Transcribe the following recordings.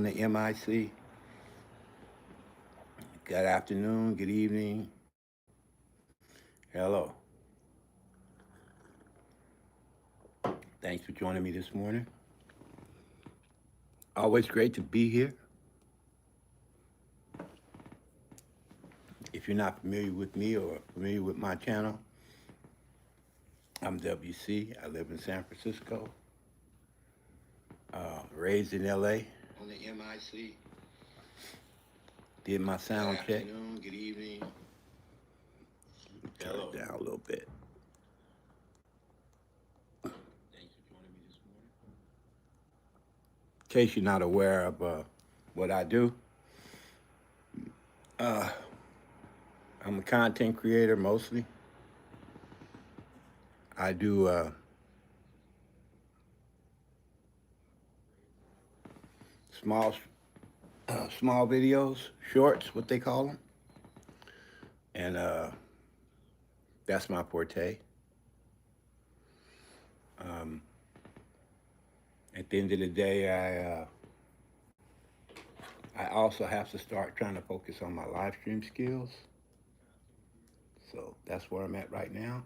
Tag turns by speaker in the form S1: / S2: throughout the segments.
S1: on the MIC. Good afternoon, good evening. Hello. Thanks for joining me this morning. Always great to be here. If you're not familiar with me or familiar with my channel, I'm WC. I live in San Francisco. Raised in LA. On the MIC. Did my sound check. Good afternoon, good evening. Turn it down a little bit. Thanks for joining me this morning. In case you're not aware of what I do, I'm a content creator mostly. I do small videos, shorts, what they call them, and that's my forte. At the end of the day, I also have to start trying to focus on my live stream skills. So that's where I'm at right now.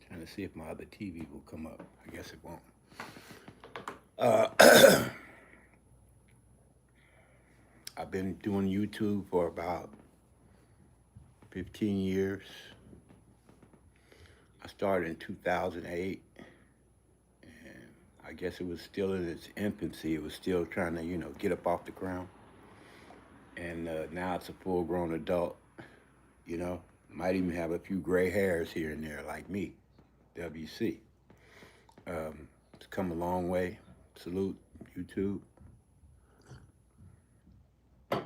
S1: Trying to see if my other TV will come up. I guess it won't. I've been doing YouTube for about 15 years. I started in 2008, and I guess it was still in its infancy. It was still trying to, get up off the ground. And now it's a full-grown adult, Might even have a few gray hairs here and there, like me, WC. It's come a long way. Salute, YouTube. I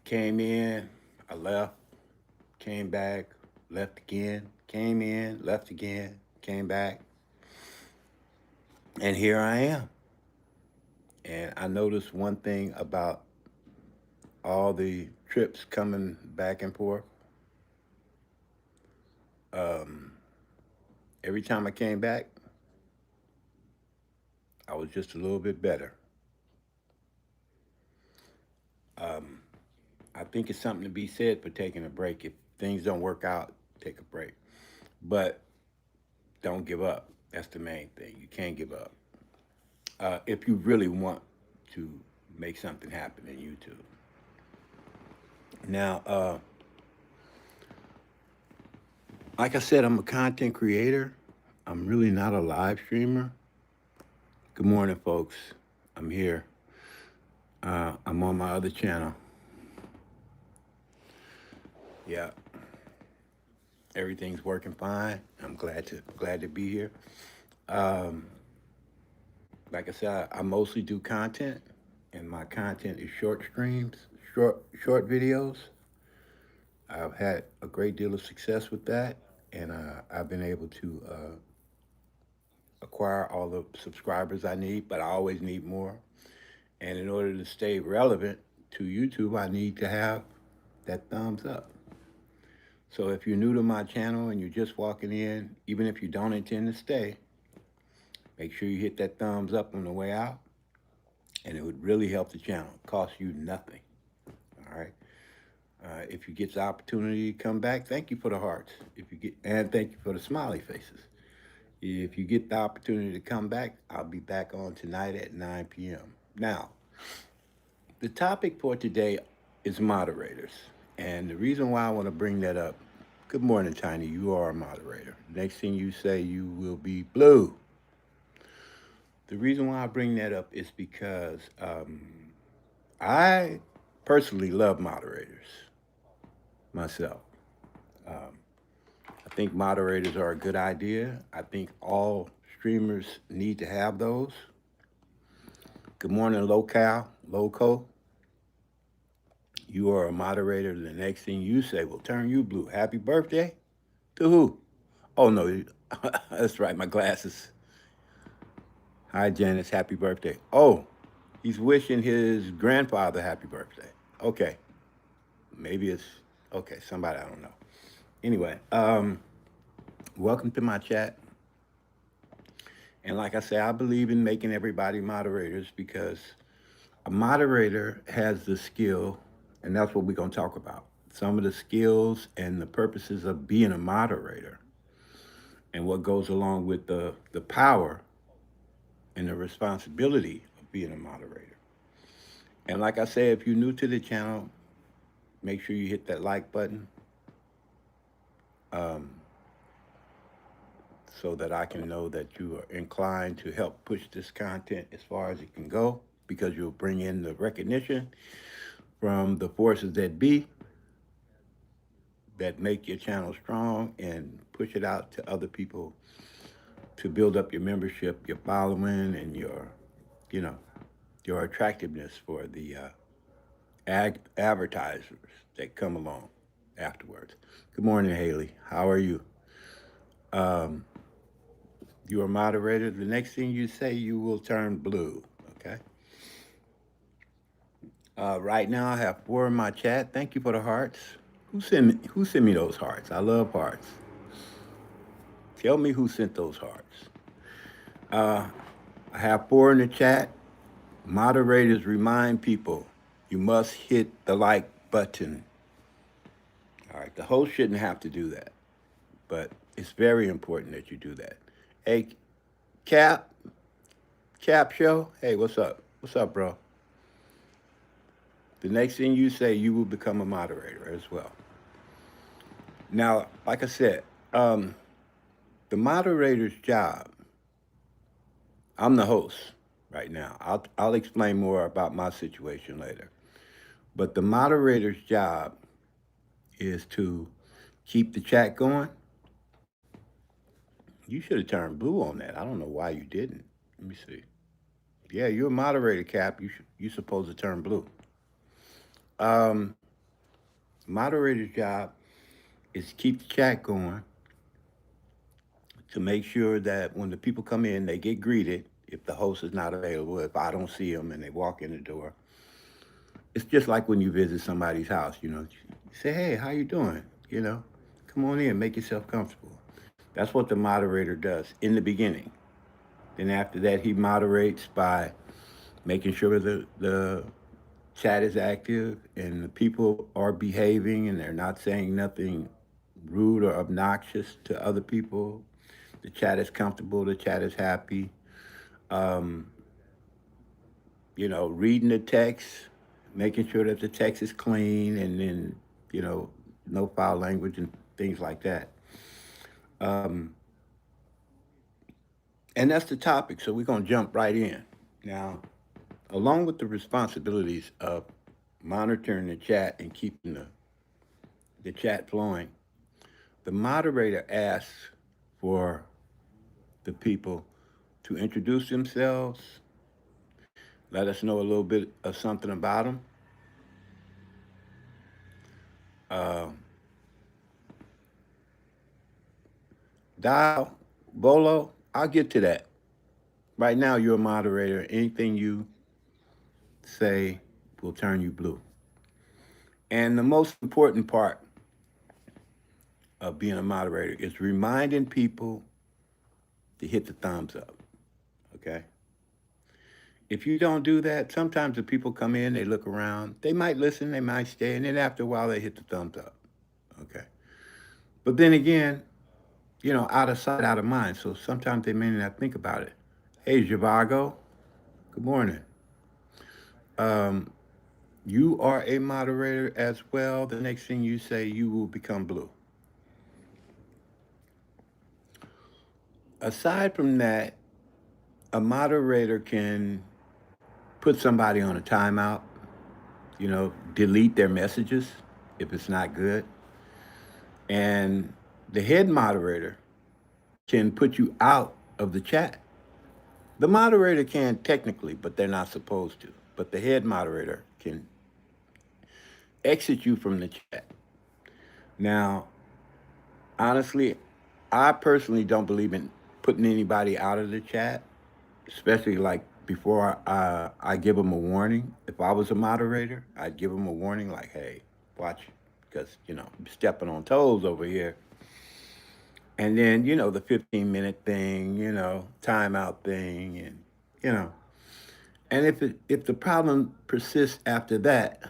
S1: came in, I left, came back, left again, came in, left again, came back. And here I am. And I noticed one thing about all the trips coming back and forth. Every time I came back, I was just a little bit better. I think it's something to be said for taking a break. If things don't work out, take a break. But don't give up. That's the main thing. You can't give up. If you really want to make something happen in YouTube. Now, like I said, I'm a content creator. I'm really not a live streamer. Good morning, folks. I'm here. I'm on my other channel. Yeah. Everything's working fine. I'm glad to be here. Like I said, I mostly do content, and my content is short streams, short videos. I've had a great deal of success with that, and I've been able to acquire all the subscribers I need, but I always need more. And in order to stay relevant to YouTube, I need to have that thumbs up. So if you're new to my channel and you're just walking in, even if you don't intend to stay, make sure you hit that thumbs up on the way out, and it would really help the channel. It costs you nothing, all right? If you get the opportunity to come back, thank you for the hearts. And thank you for the smiley faces. If you get the opportunity to come back, I'll be back on tonight at 9 p.m. Now, the topic for today is moderators. And the reason why I want to bring that up, good morning, Tiny, you are a moderator. Next thing you say, you will be blue. The reason why I bring that up is because I personally love moderators myself. I think moderators are a good idea. I think all streamers need to have those. Good morning, Loco. You are a moderator. The next thing you say will turn you blue. Happy birthday? To who? Oh, no, that's right, my glasses. Hi, Janice, happy birthday. Oh, he's wishing his grandfather happy birthday. Okay. Maybe it's, okay, somebody, I don't know. Anyway, welcome to my chat. And like I say, I believe in making everybody moderators because a moderator has the skill, and that's what we're going to talk about. Some of the skills and the purposes of being a moderator and what goes along with the power and the responsibility of being a moderator. And like I say, if you're new to the channel, make sure you hit that like button um, so that I can know that you are inclined to help push this content as far as it can go because you'll bring in the recognition from the forces that be that make your channel strong and push it out to other people to build up your membership, your following, and you know, your attractiveness for the advertisers that come along afterwards. Good morning, Haley. How are you? Um, you are moderator. The next thing you say, you will turn blue. Okay. Right now, I have 4 in my chat. Thank you for the hearts. Who sent me those hearts? I love hearts. Tell me who sent those hearts. Uh, I have 4 in the chat. Moderators remind people you must hit the like button. All right, the host shouldn't have to do that, but it's very important that you do that. Hey, Cap, Cap Show. Hey, what's up? What's up, bro? The next thing you say, you will become a moderator as well. Now, like I said, the moderator's job, I'm the host right now. I'll explain more about my situation later. But the moderator's job is to keep the chat going. You should have turned blue on that. I don't know why you didn't. Let me see. Yeah, you're a moderator, Cap. You're supposed to turn blue. Um, moderator's job is to keep the chat going to make sure that when the people come in, they get greeted. If the host is not available, if I don't see them and they walk in the door, it's just like when you visit somebody's house. You say, "Hey, how you doing?" Come on in, make yourself comfortable. That's what the moderator does in the beginning. Then after that, he moderates by making sure the chat is active and the people are behaving and they're not saying nothing rude or obnoxious to other people. The chat is comfortable, the chat is happy. Um, reading the text, making sure that the text is clean, and then, you know, no foul language and things like that. Um, and that's the topic, so we're going to jump right in. Now, along with the responsibilities of monitoring the chat and keeping the chat flowing, the moderator asks for the people to introduce themselves, let us know a little bit of something about them. Uh, Dial, Bolo, I'll get to that. Right now, you're a moderator. Anything you say will turn you blue. And the most important part of being a moderator is reminding people to hit the thumbs up. Okay? If you don't do that, sometimes the people come in, they look around, they might listen, they might stay, and then after a while, they hit the thumbs up. Okay? But then again, out of sight, out of mind. So sometimes they may not think about it. Hey, Zhivago, good morning. Um, you are a moderator as well. The next thing you say, you will become blue. Aside from that, a moderator can put somebody on a timeout, delete their messages if it's not good. And the head moderator can put you out of the chat. The moderator can technically, but they're not supposed to. But the head moderator can exit you from the chat. Now, honestly, I personally don't believe in putting anybody out of the chat, especially like before I give them a warning. If I was a moderator, I'd give them a warning like, hey, watch, because, I'm stepping on toes over here. And then, the 15-minute thing, timeout thing, and, you know. And if the problem persists after that,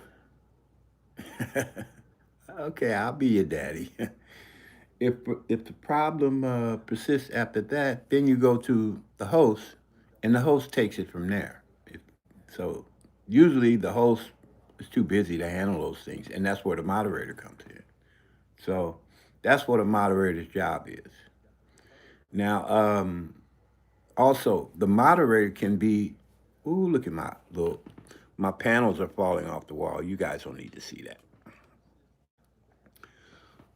S1: okay, I'll be your daddy. if if the problem persists after that, then you go to the host, and the host takes it from there. So usually the host is too busy to handle those things, and that's where the moderator comes in. So that's what a moderator's job is. Now, also the moderator can be. Ooh, look at my panels are falling off the wall. You guys don't need to see that.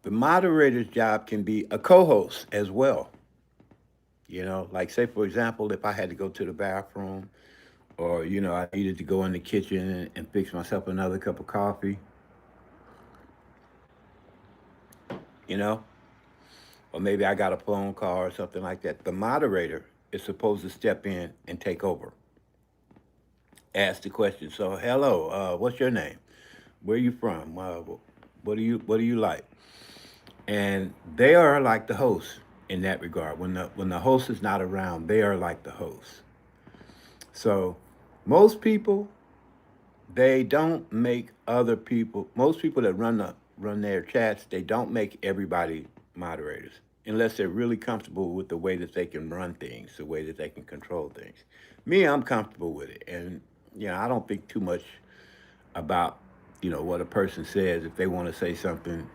S1: The moderator's job can be a co-host as well. Like say for example, if I had to go to the bathroom, or I needed to go in the kitchen and fix myself another cup of coffee, you know, or maybe I got a phone call or something like that. The moderator is supposed to step in and take over, ask the question. So, hello, what's your name? Where you from? What do you like? And they are like the host in that regard. When the host is not around, they are like the host. So, most people they don't make other people. Most people that run their chats, they don't make everybody moderators unless they're really comfortable with the way that they can run things, the way that they can control things. Me, I'm comfortable with it, and I don't think too much about what a person says. If they want to say something,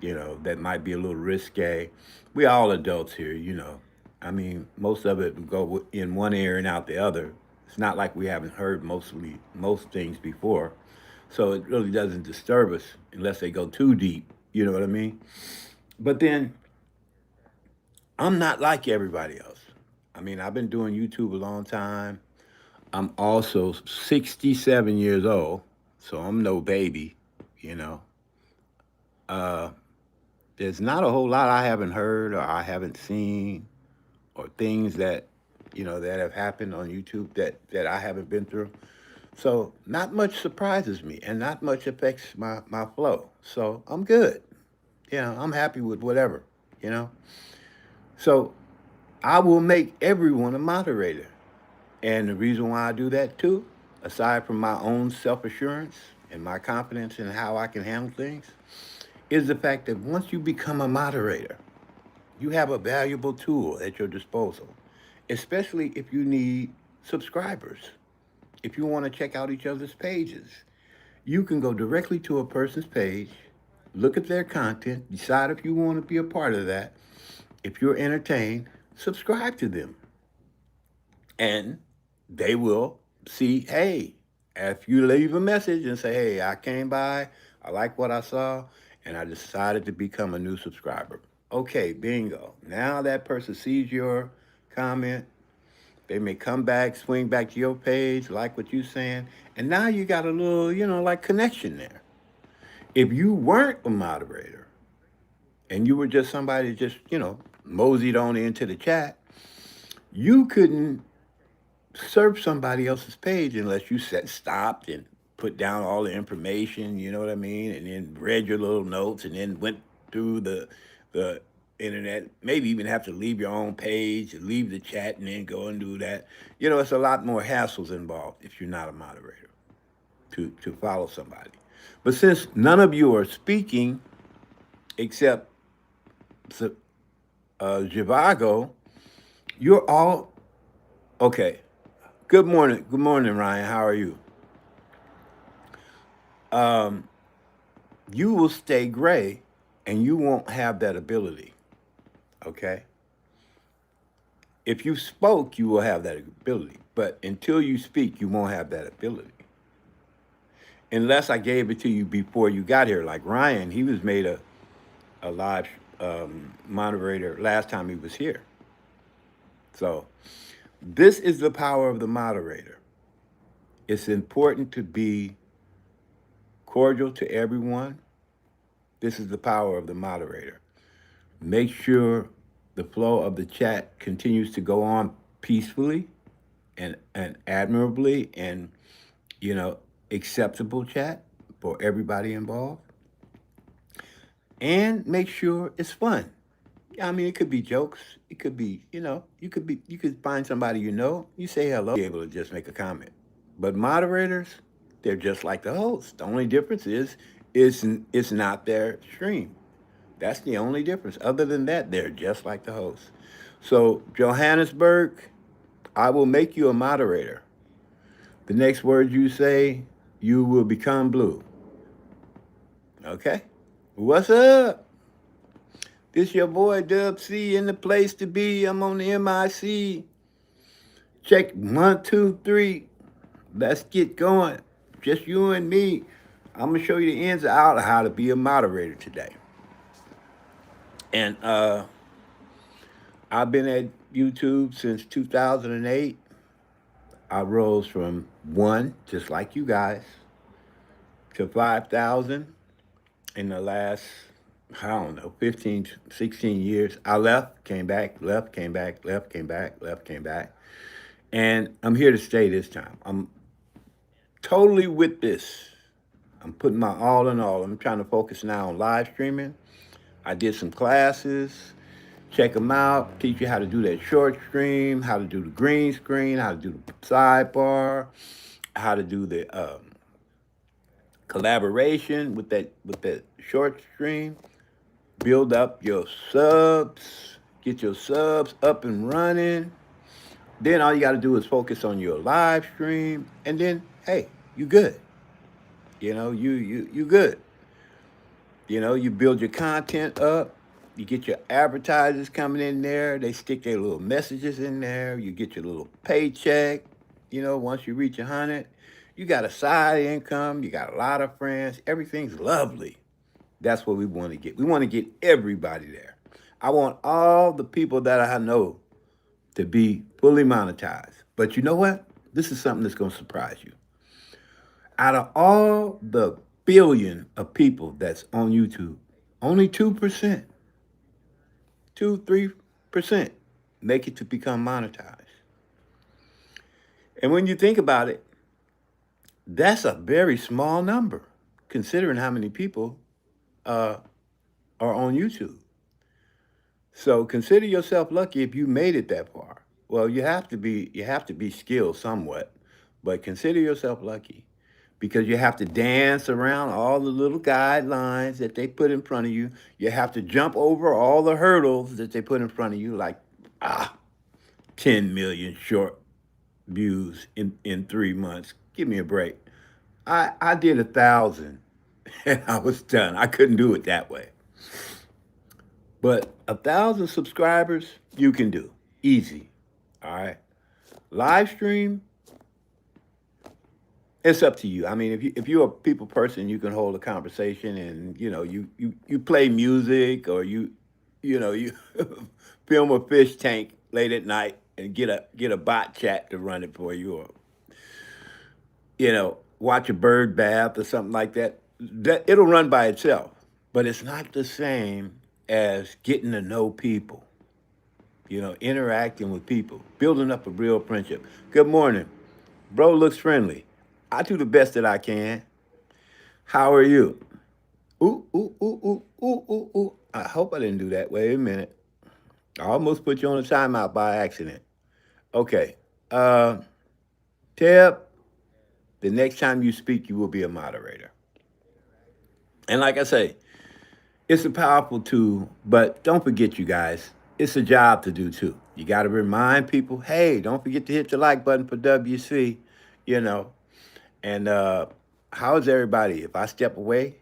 S1: that might be a little risque. We all adults here. I mean, most of it will go in one ear and out the other. It's not like we haven't heard most things before, so it really doesn't disturb us unless they go too deep. You know what I mean? But then I'm not like everybody else. I mean, I've been doing YouTube a long time. I'm also 67 years old, so I'm no baby. You know, uh, there's not a whole lot I haven't heard or I haven't seen, or things that that have happened on YouTube that I haven't been through. So not much surprises me, and not much affects my flow. So I'm good. I'm happy with whatever. You know. So I will make everyone a moderator, and the reason why I do that too, aside from my own self assurance and my confidence in how I can handle things, is the fact that once you become a moderator, you have a valuable tool at your disposal, especially if you need subscribers. If you want to check out each other's pages, you can go directly to a person's page, look at their content, decide if you want to be a part of that. If you're entertained, subscribe to them. And they will see, hey, if you leave a message and say, hey, I came by, I like what I saw, and I decided to become a new subscriber. Okay, bingo. Now that person sees your comment. They may come back, swing back to your page, like what you're saying, and now you got a little, like connection there. If you weren't a moderator and you were just somebody that just, moseyed on into the chat, you couldn't surf somebody else's page unless you stopped and put down all the information, you know what I mean, and then read your little notes and then went through the internet. Maybe even have to leave your own page, leave the chat, and then go and do that. It's a lot more hassles involved if you're not a moderator to follow somebody. But since none of you are speaking except Zhivago, you're all okay. Good morning. Good morning, Ryan. How are you? Um, you will stay gray and you won't have that ability. Okay? If you spoke, you will have that ability. But until you speak, you won't have that ability. Unless I gave it to you before you got here. Like Ryan, he was made a live moderator last time he was here. So, this is the power of the moderator. It's important to be cordial to everyone. This is the power of the moderator. Make sure the flow of the chat continues to go on peacefully and admirably and, acceptable chat for everybody involved. And make sure it's fun. I mean, it could be jokes. It could be, you could find somebody you say hello, be able to just make a comment. But moderators, they're just like the host. The only difference is it's not their stream. That's the only difference. Other than that, they're just like the host. So, Johannesburg, I will make you a moderator. The next word you say, you will become blue. Okay? What's up? This your boy W.C. in the place to be. I'm on the MIC. Check 1, 2, 3. Let's get going. Just you and me. I'm gonna show you the ins and outs of how to be a moderator today. And I've been at YouTube since 2008. I rose from 1, just like you guys, to 5,000 in the last, I don't know, 15, 16 years. I left, came back, left, came back, left, came back, left, came back. And I'm here to stay this time. I'm totally with this. I'm putting my all in all. I'm trying to focus now on live streaming. I did some classes. Check them out. Teach you how to do that short stream, how to do the green screen, how to do the sidebar, how to do the collaboration with that short stream. Build up your subs. Get your subs up and running. Then all you got to do is focus on your live stream, and then hey, you good. You good. You build your content up. You get your advertisers coming in there. They stick their little messages in there. You get your little paycheck. Once you reach 100, you got a side income. You got a lot of friends. Everything's lovely. That's what we want to get. We want to get everybody there. I want all the people that I know to be fully monetized. But you know what? This is something that's going to surprise you. Out of all the billion of people that's on YouTube, only 2%, 2, 3% make it to become monetized. And when you think about it, that's a very small number, considering how many people are on YouTube. So consider yourself lucky if you made it that far. Well, you have to be skilled somewhat, but consider yourself lucky because you have to dance around all the little guidelines that they put in front of you. You have to jump over all the hurdles that they put in front of you, like 10 million short views in 3 months. Give me a break. I did 1,000 and I was done. I couldn't do it that way. But 1,000 subscribers, you can do. Easy. All right. Live stream, it's up to you. I mean, if you're a people person, you can hold a conversation and you play music or you film a fish tank late at night and get a bot chat to run it for you or watch a bird bath or something like that. That it'll run by itself. But it's not the same as getting to know people, interacting with people, building up a real friendship. Good morning. Bro looks friendly. I do the best that I can. How are you? Ooh, ooh, ooh, ooh, ooh, ooh, ooh. I hope I didn't do that. Wait a minute. I almost put you on a timeout by accident. Okay. Tab, the next time you speak, you will be a moderator. And like I say, it's a powerful tool, but don't forget, you guys, it's a job to do too. You got to remind people, hey, don't forget to hit the like button for WC, you know. And how's everybody? If I step away,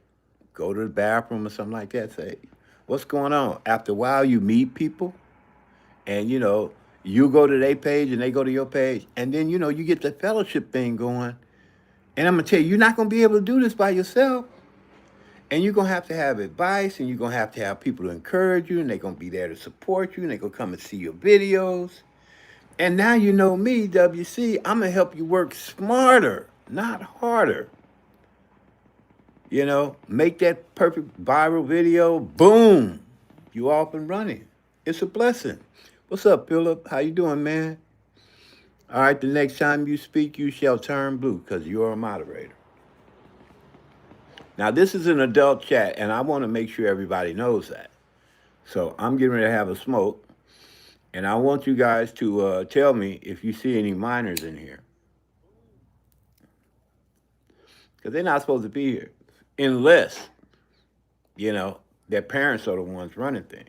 S1: go to the bathroom or something like that, say, what's going on? After a while, you meet people, and you go to their page and they go to your page, and then you get the fellowship thing going. And I'm gonna tell you, you're not gonna be able to do this by yourself. And you're going to have advice, and you're going to have people to encourage you, and they're going to be there to support you, and they're going to come and see your videos. And now you know me, WC, I'm going to help you work smarter, not harder. Make that perfect viral video, boom, you off and running. It's a blessing. What's up, Philip? How you doing, man? All right, the next time you speak, you shall turn blue because you're a moderator. Now, this is an adult chat, and I want to make sure everybody knows that. So I'm getting ready to have a smoke, and I want you guys to tell me if you see any minors in here, because they're not supposed to be here, unless their parents are the ones running things.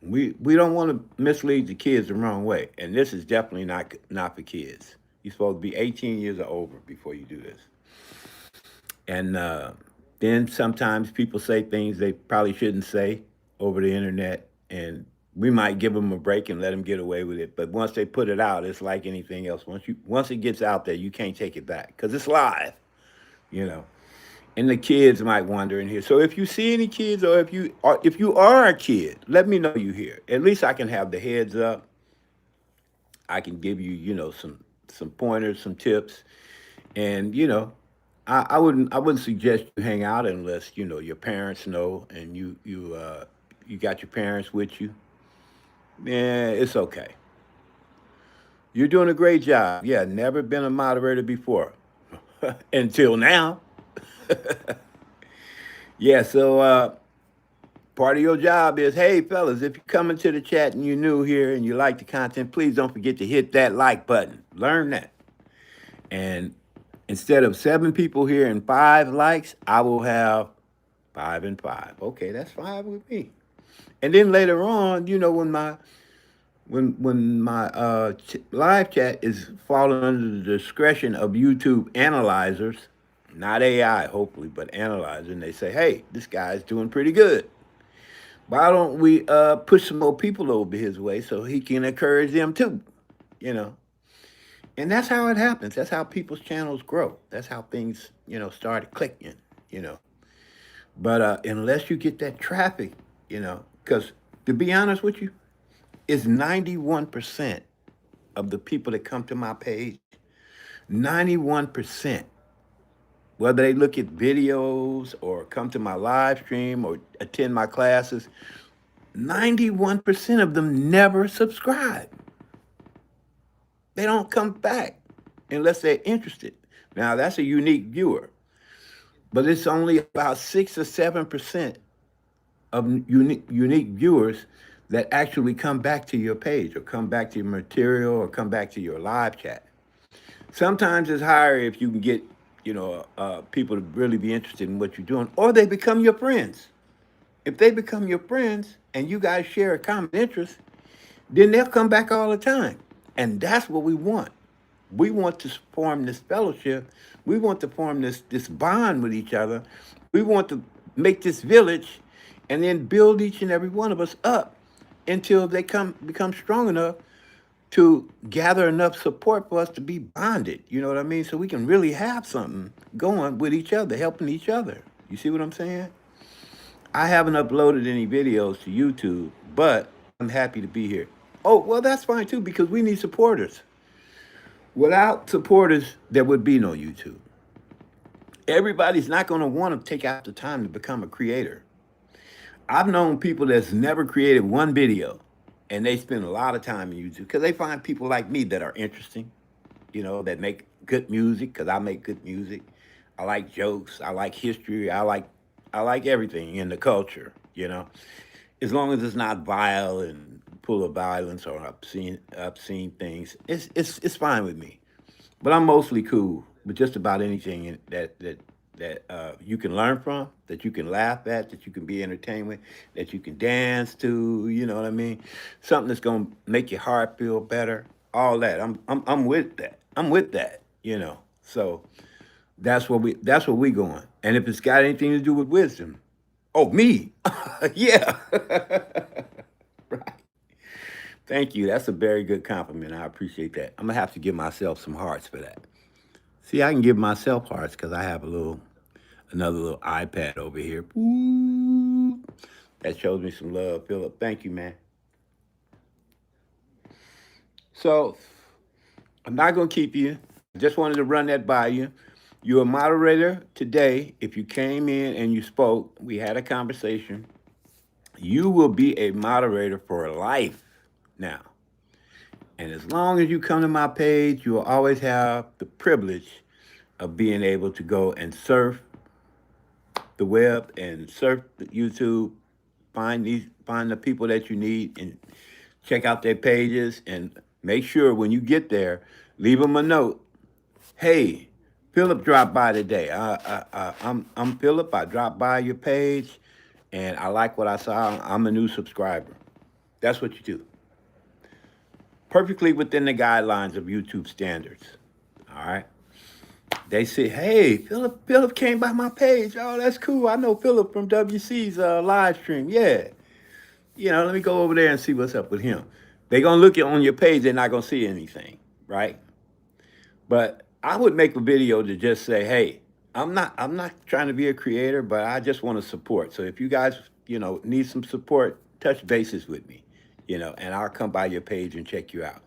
S1: We don't want to mislead the kids the wrong way, and this is definitely not for kids. You're supposed to be 18 years or over before you do this. And then sometimes people say things they probably shouldn't say over the internet, and we might give them a break and let them get away with it. But once they put it out, it's like anything else. Once it gets out there, you can't take it back because it's live, you know. And the kids might wander in here. So if you see any kids, or if you are a kid, let me know you here. At least I can have the heads up. I can give you, some pointers, some tips, and I wouldn't suggest you hang out unless your parents know and you got your parents with you. Yeah, it's okay. You're doing a great job. Yeah, never been a moderator before until now. Yeah, so part of your job is, hey fellas, if you come into the chat and you're new here and you like the content, please don't forget to hit that like button. Learn that. And instead of 7 people here and 5 likes, I will have 5 and 5. Okay, that's fine with me. And then later on, when my live chat is falling under the discretion of YouTube analyzers, not AI, hopefully, but analyzers, and they say, hey, this guy's doing pretty good. Why don't we push some more people over his way so he can encourage them too? You know, and that's how it happens. That's how people's channels grow. That's how things start clicking. You know, but unless you get that traffic, because to be honest with you, it's 91% of the people that come to my page. 91%, whether they look at videos or come to my live stream or attend my classes, 91% of them never subscribe. They don't come back unless they're interested. Now, that's a unique viewer, but it's only about 6 or 7% of unique viewers that actually come back to your page or come back to your material or come back to your live chat. Sometimes it's higher if you can get, people to really be interested in what you're doing, or they become your friends. If they become your friends and you guys share a common interest, then they'll come back all the time. And that's what we want. We want to form this fellowship. We want to form this bond with each other. We want to make this village and then build each and every one of us up until they become strong enough to gather enough support for us to be bonded. You know what I mean? So we can really have something going with each other, helping each other. You see what I'm saying? I haven't uploaded any videos to YouTube, but I'm happy to be here. Oh, well, that's fine too, because we need supporters. Without supporters, there would be no YouTube. Everybody's not going to want to take out the time to become a creator. I've known people that's never created one video, and they spend a lot of time in YouTube because they find people like me that are interesting, that make good music, because I make good music. I like jokes. I like history. I like everything in the culture. As long as it's not vile and full of violence or obscene things, it's fine with me. But I'm mostly cool with just about anything that you can learn from, that you can laugh at, that you can be entertained with, that you can dance to. You know what I mean? Something that's gonna make your heart feel better. All that. I'm with that. I'm with that. So that's what we going. And if it's got anything to do with wisdom, oh me, yeah. Right. Thank you. That's a very good compliment. I appreciate that. I'm gonna have to give myself some hearts for that. See, I can give myself hearts because I have another little iPad over here. Ooh, that shows me some love, Philip. Thank you, man. So I'm not gonna keep you. I just wanted to run that by you. You're a moderator today. If you came in and you spoke, we had a conversation. You will be a moderator for life now. And as long as you come to my page, you will always have the privilege of being able to go and surf the web and surf YouTube find the people that you need and check out their pages, and make sure when you get there, leave them a note. Hey, Philip dropped by today. I'm Philip. I dropped by your page, and I like what I saw. I'm a new subscriber. That's what you do. Perfectly within the guidelines of YouTube standards. All right. They say, hey, Philip came by my page. Oh, that's cool. I know Philip from W.C.'s live stream. Yeah. Let me go over there and see what's up with him. They're going to look on your page. They're not going to see anything, right? But I would make a video to just say, hey, I'm not trying to be a creator, but I just want to support. So if you guys, need some support, touch bases with me, and I'll come by your page and check you out.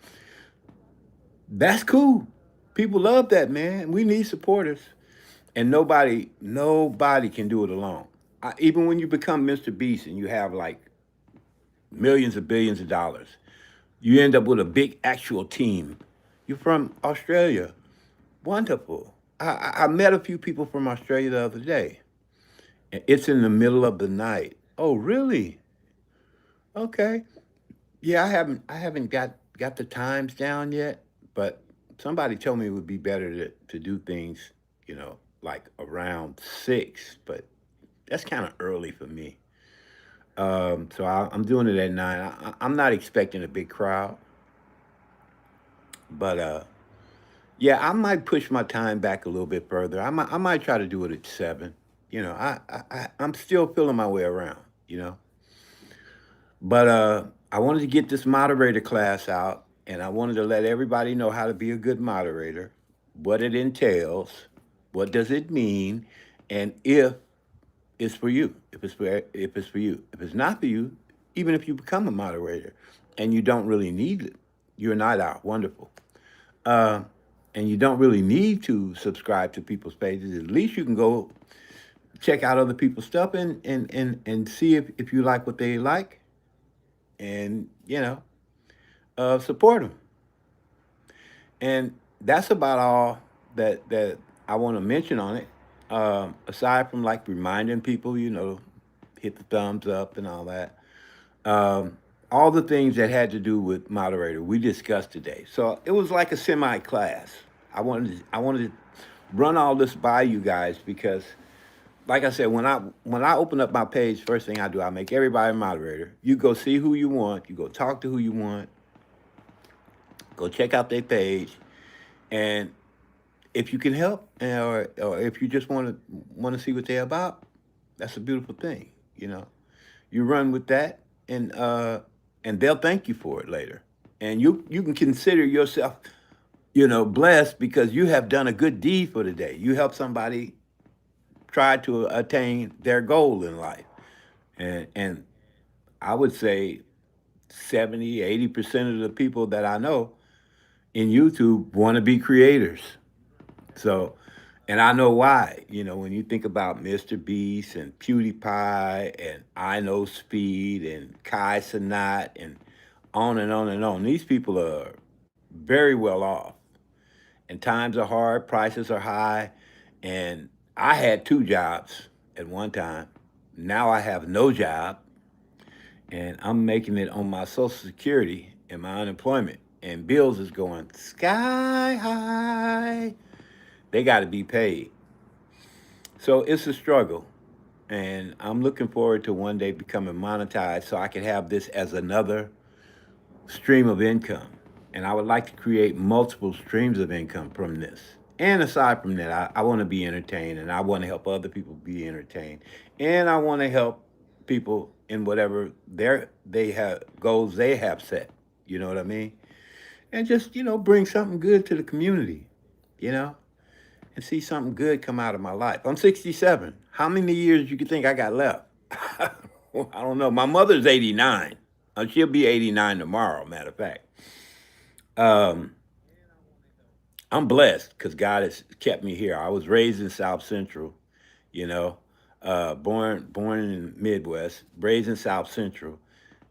S1: That's cool. People love that, man. We need supporters. And nobody can do it alone. Even when you become Mr. Beast and you have like millions of billions of dollars, you end up with a big actual team. You're from Australia. Wonderful. I met a few people from Australia the other day. And it's in the middle of the night. Oh, really? Okay. Yeah, I haven't got the times down yet, but somebody told me it would be better to do things, like around 6, but that's kind of early for me. So I'm doing it at 9. I'm not expecting a big crowd, but yeah, I might push my time back a little bit further. I might try to do it at 7. I'm still feeling my way around, but I wanted to get this moderator class out, and I wanted to let everybody know how to be a good moderator, what it entails, what does it mean, and if it's for you, if it's for you. If it's not for you, even if you become a moderator and you don't really need it, you're not out. Wonderful. Uh, and you don't really need to subscribe to people's pages. At least you can go check out other people's stuff and see if you like what they like, and support them. And that's about all that I want to mention on it. Aside from like reminding people, hit the thumbs up and all that. Um, all the things that had to do with moderator we discussed today. So it was like a semi class. I wanted to run all this by you guys because, like I said, when I open up my page, first thing I do, I make everybody a moderator. You go see who you want. You go talk to who you want. Go check out their page, and if you can help, or if you just want to see what they're about, that's a beautiful thing. You run with that, and they'll thank you for it later, and you can consider yourself blessed because you have done a good deed for the day. You help somebody try to attain their goal in life, and I would say 70-80% of the people that I know in YouTube want to be creators. So, and I know why. When you think about Mr. Beast and PewDiePie and I Know Speed and Kai Cenat and on and on and on, these people are very well off. And times are hard, prices are high. And I had 2 jobs at one time. Now I have no job, and I'm making it on my Social Security and my unemployment. And bills is going sky high. They got to be paid. So it's a struggle. And I'm looking forward to one day becoming monetized so I can have this as another stream of income. And I would like to create multiple streams of income from this. And aside from that, I want to be entertained, and I want to help other people be entertained. And I want to help people in whatever they have goals they have set. You know what I mean? And just, bring something good to the community, you know? And see something good come out of my life. I'm 67. How many years you think I got left? Well, I don't know. My mother's 89. She'll be 89 tomorrow, matter of fact. Um, I'm blessed because God has kept me here. I was raised in South Central, you know, born in the Midwest, raised in South Central.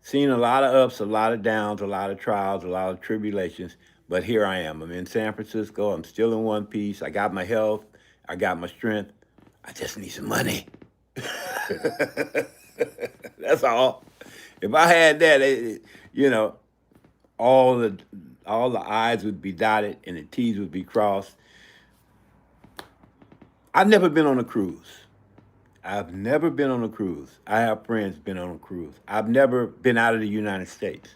S1: Seen a lot of ups, a lot of downs, a lot of trials, a lot of tribulations. But here I am. I'm in San Francisco. I'm still in one piece. I got my health. I got my strength. I just need some money. That's all. If I had that, you know, all the all the I's would be dotted and the T's would be crossed. I've never been on a cruise. I've never been on a cruise. I have friends been on a cruise. I've never been out of the United States.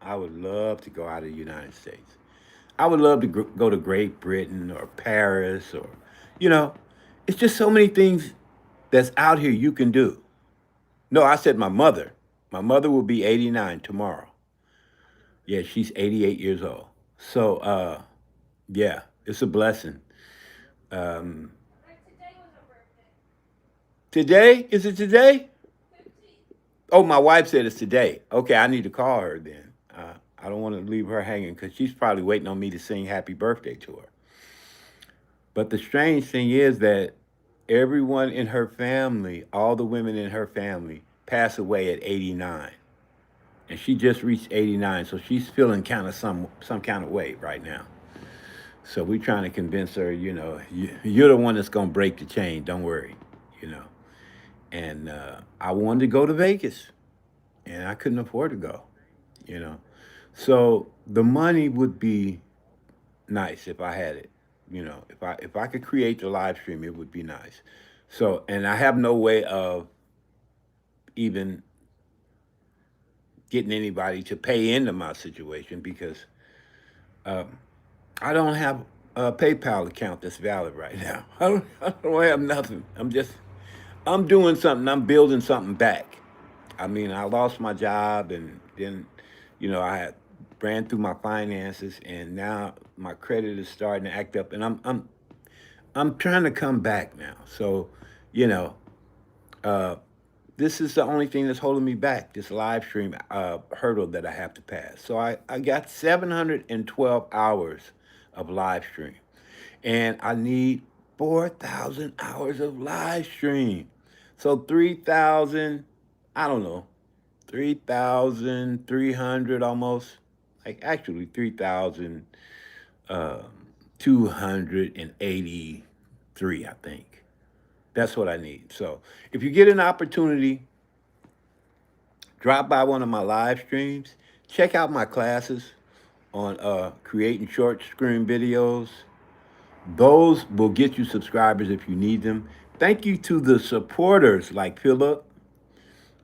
S1: I would love to go out of the United States. I would love to go to Great Britain or Paris or, you know, it's just so many things that's out here you can do. No, I said my mother. My mother will be 89 tomorrow. Yeah, she's 88 years old. So, yeah, it's a blessing. Um, Today? Is it today? Oh, my wife said it's today. Okay, I need to call her then. I don't want to leave her hanging because she's probably waiting on me to sing happy birthday to her. But the strange thing is that everyone in her family, all the women in her family, pass away at 89. And she just reached 89, so she's feeling kind of some kind of way right now. So we're trying to convince her, you're the one that's gonna break the chain. Don't worry, you know. And I wanted to go to Vegas, and I couldn't afford to go, you know. So the money would be nice if I had it, if I could create the live stream, it would be nice. So, and I have no way of even getting anybody to pay into my situation because I don't have a PayPal account that's valid right now. I don't have nothing. I'm doing something. I'm building something back. I mean, I lost my job, and then, I had ran through my finances, and now my credit is starting to act up, and I'm trying to come back now. So, you know, uh, this is the only thing that's holding me back. This live stream hurdle that I have to pass. So I got 712 hours of live stream, and I need 4,000 hours of live stream. So 3,000, I don't know, 3,300 almost, like actually 3,283, I think. That's what I need. So if you get an opportunity, drop by one of my live streams, check out my classes on creating short screen videos. Those will get you subscribers if you need them. Thank you to the supporters like Philip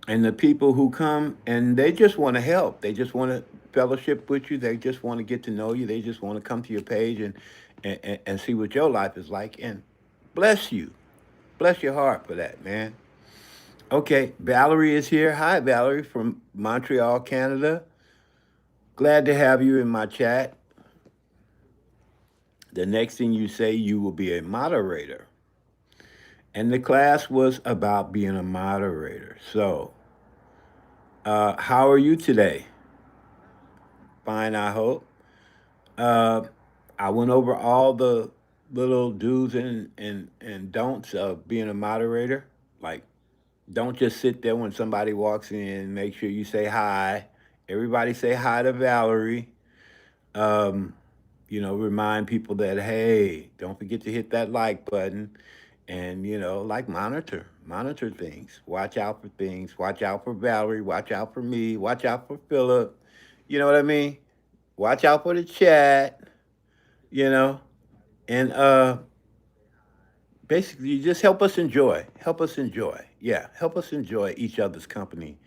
S1: and the people who come and they just want to help. They just want to fellowship with you. They just want to get to know you. They just want to come to your page and see what your life is like. And bless you. Bless your heart for that, man. Okay, Valerie is here. Hi, Valerie from Montreal, Canada. Glad to have you in my chat. The next thing you say, you will be a moderator. And the class was about being a moderator. So, how are you today? Fine, I hope. Uh, I went over all the little do's and don'ts of being a moderator. Like, don't just sit there when somebody walks in. Make sure you say hi. Everybody say hi to Valerie. Um, remind people that, hey, don't forget to hit that like button and, like monitor things. Watch out for things. Watch out for Valerie. Watch out for me. Watch out for Philip. You know what I mean? Watch out for the chat, you know, and basically just help us enjoy. Help us enjoy. Yeah, help us enjoy each other's company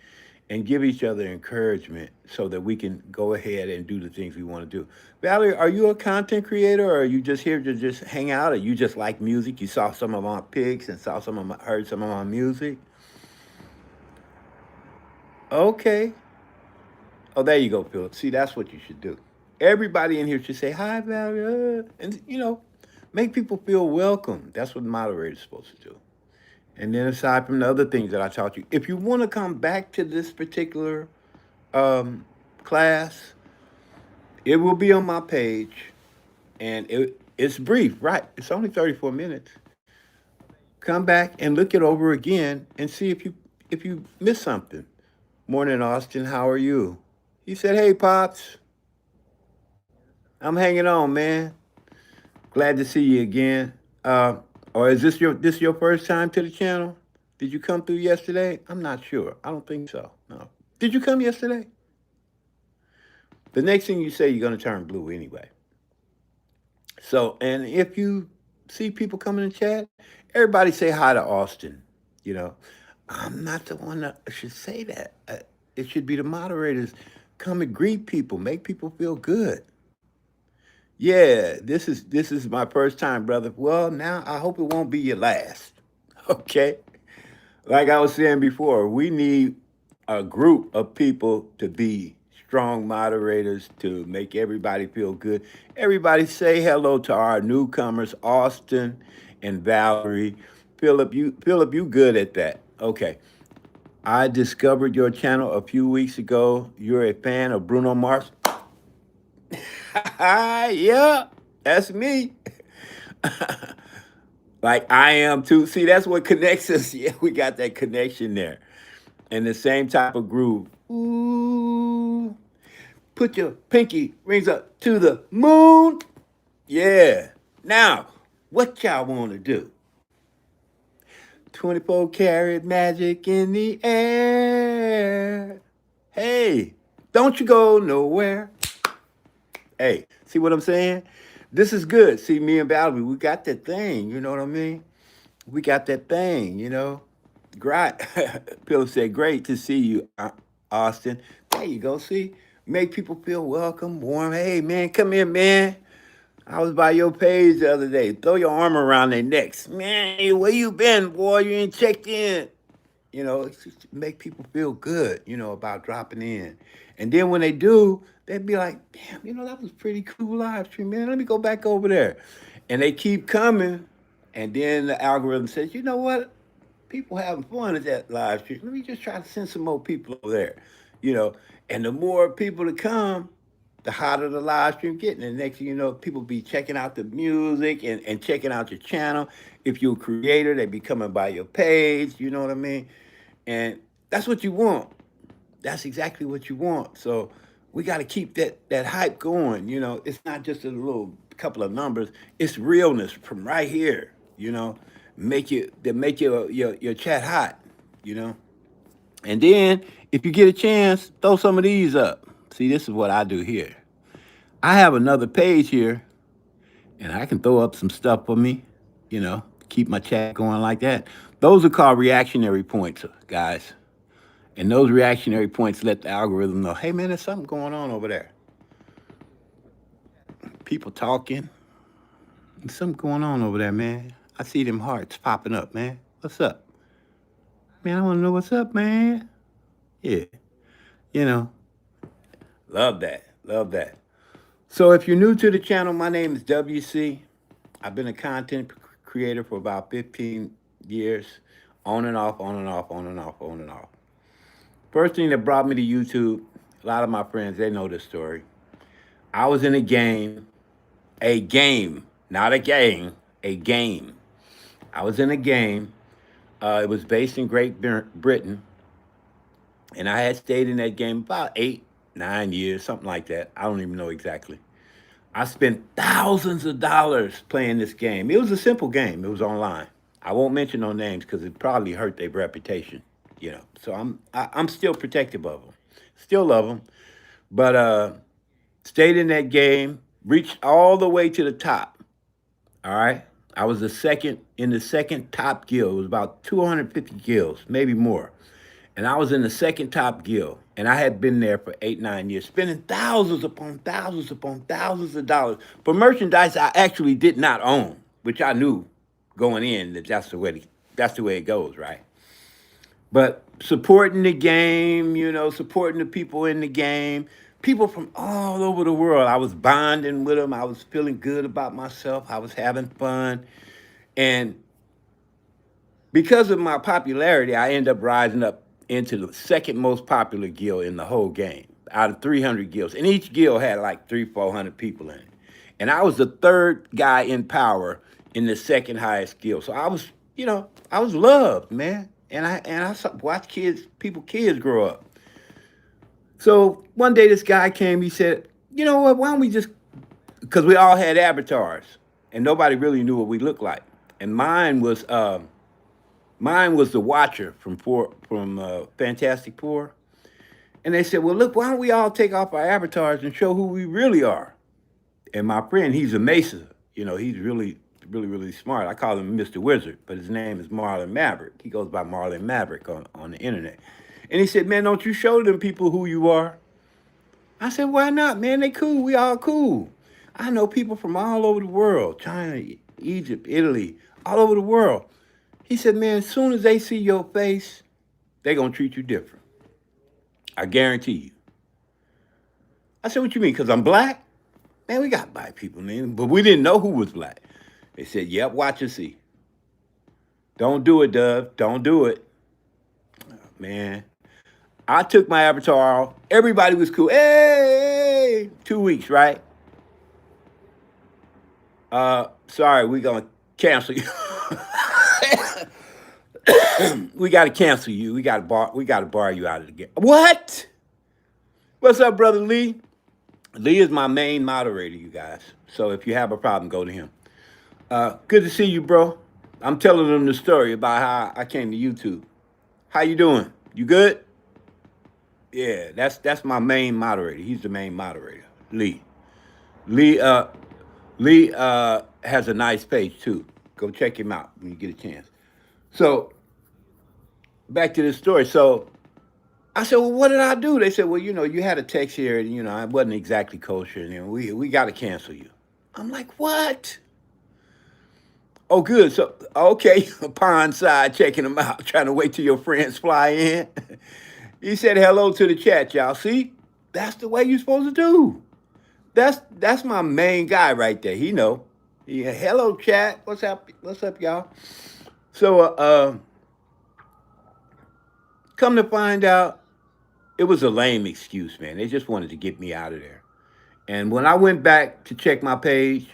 S1: and give each other encouragement so that we can go ahead and do the things we want to do. Valerie, are you a content creator or are you just here to just hang out or you just like music? You saw some of my pics and heard some of my music? Okay. Oh, there you go, Philip. See, that's what you should do. Everybody in here should say, hi, Valerie. And, make people feel welcome. That's what the moderator is supposed to do. And then aside from the other things that I taught you, if you want to come back to this particular class, it will be on my page, and it's brief, right? It's only 34 minutes. Come back and look it over again and see if you missed something. Morning, Austin. How are you? He said, "Hey, pops, I'm hanging on, man. Glad to see you again. Or is this your first time to the channel? Did you come through yesterday? I'm not sure. I don't think so. No. Did you come yesterday? The next thing you say, you're going to turn blue anyway. So, and if you see people coming in chat, everybody say hi to Austin. You know, I'm not the one that should say that. It should be the moderators. Come and greet people, make people feel good. Yeah, this is my first time, brother. Well, now I hope it won't be your last. Okay. Like I was saying before, we need a group of people to be strong moderators to make everybody feel good. Everybody say hello to our newcomers, Austin and Valerie. Philip, you good at that. Okay. I discovered your channel a few weeks ago. You're a fan of Bruno Mars. Yeah, that's me. Like I am too. See, that's what connects us. Yeah, we got that connection there. And the same type of groove. Ooh, put your pinky rings up to the moon. Yeah. Now, what y'all want to do? 24 karat magic in the air. Hey, don't you go nowhere. Hey, see what I'm saying? This is good. See, me and Valerie, we got that thing. You know what I mean? We got that thing, you know? Great. Philip said, great to see you, Austin. There you go. See, make people feel welcome, warm. Hey, man, come here, man. I was by your page the other day. Throw your arm around their necks. Man, where you been, boy? You ain't checked in. You know, it's just to make people feel good, you know, about dropping in. And then when they do, they'd be like, damn, you know, that was pretty cool live stream, man. Let me go back over there. And they keep coming. And then the algorithm says, you know what? People having fun at that live stream. Let me just try to send some more people over there, you know. And the more people that come, the hotter the live stream getting. And next thing you know, people be checking out the music and checking out your channel. If you're a creator, they be coming by your page, you know what I mean? And that's what you want. That's exactly what you want. So we got to keep that hype going. You know, it's not just a little couple of numbers. It's realness from right here. You know, make your chat hot. You know, and then if you get a chance, throw some of these up. See, this is what I do here. I have another page here, and I can throw up some stuff for me. You know, keep my chat going like that. Those are called reactionary points, guys. And those reactionary points let the algorithm know, hey man, there's something going on over there. People talking. There's something going on over there, man. I see them hearts popping up, man. What's up? Man, I want to know what's up, man. Yeah. You know, love that. Love that. So if you're new to the channel, my name is W.C. I've been a content creator for about 15 years, on and off, on and off, on and off, on and off. First thing that brought me to YouTube, a lot of my friends, they know this story. I was in a game, not a game, a game. I was in a game. It was based in Great Britain, and I had stayed in that game about 8, 9 years, something like that. I don't even know exactly. I spent thousands of dollars playing this game. It was a simple game. It was online. I won't mention no names because it probably hurt their reputation, you know. So I'm still protective of them, still love them, but stayed in that game, reached all the way to the top. All right. I was the second top guild. It was about 250 guilds, maybe more. And I was in the second top guild. And I had been there for 8, 9 years, spending thousands upon thousands upon thousands of dollars for merchandise I actually did not own, which I knew going in that that's the way it goes, right? But supporting the game, you know, supporting the people in the game, people from all over the world. I was bonding with them. I was feeling good about myself. I was having fun. And because of my popularity, I ended up rising up into the second most popular guild in the whole game out of 300 guilds. And each guild had like 300-400 people in it. And I was the third guy in power in the second highest guild. So I was, you know, I was loved, man. And I watched kids grow up. So one day this guy came, he said, you know what, why don't we just, because we all had avatars and nobody really knew what we looked like. And mine was Mine was the Watcher from Fantastic Four. And they said, well, look, why don't we all take off our avatars and show who we really are? And my friend, he's a Mesa. You know, he's really, really, really smart. I call him Mr. Wizard, but his name is Marlon Maverick. He goes by Marlon Maverick on the internet. And he said, man, don't you show them people who you are? I said, why not, man? They cool. We all cool. I know people from all over the world, China, Egypt, Italy, all over the world. He said, man, as soon as they see your face, they're going to treat you different. I guarantee you. I said, what you mean? Because I'm black? Man, we got black people, man. But we didn't know who was black. They said, yep, watch and see. Don't do it, Dove. Don't do it. Oh, man. I took my avatar off. Everybody was cool. Hey, 2 weeks, right? Sorry, we're going to cancel you. We got to cancel you. We got to bar you out of the game. What? What's up, brother Lee? Lee is my main moderator, you guys. So if you have a problem, go to him. Good to see you, bro. I'm telling them the story about how I came to YouTube. How you doing? You good? Yeah, that's my main moderator. He's the main moderator, Lee. Lee has a nice page too. Go check him out when you get a chance. So back to this story. So I said, well, what did I do? They said, well, you know, you had a text here, and you know, I wasn't exactly kosher, and we got to cancel you. I'm like, what? Oh, good. So okay, pond side checking them out, trying to wait till your friends fly in. He said hello to the chat, y'all. See, that's the way you're supposed to do. That's my main guy right there. He know. Yeah, hello, chat. What's up? What's up, y'all? So, come to find out, it was a lame excuse, man. They just wanted to get me out of there. And when I went back to check my page,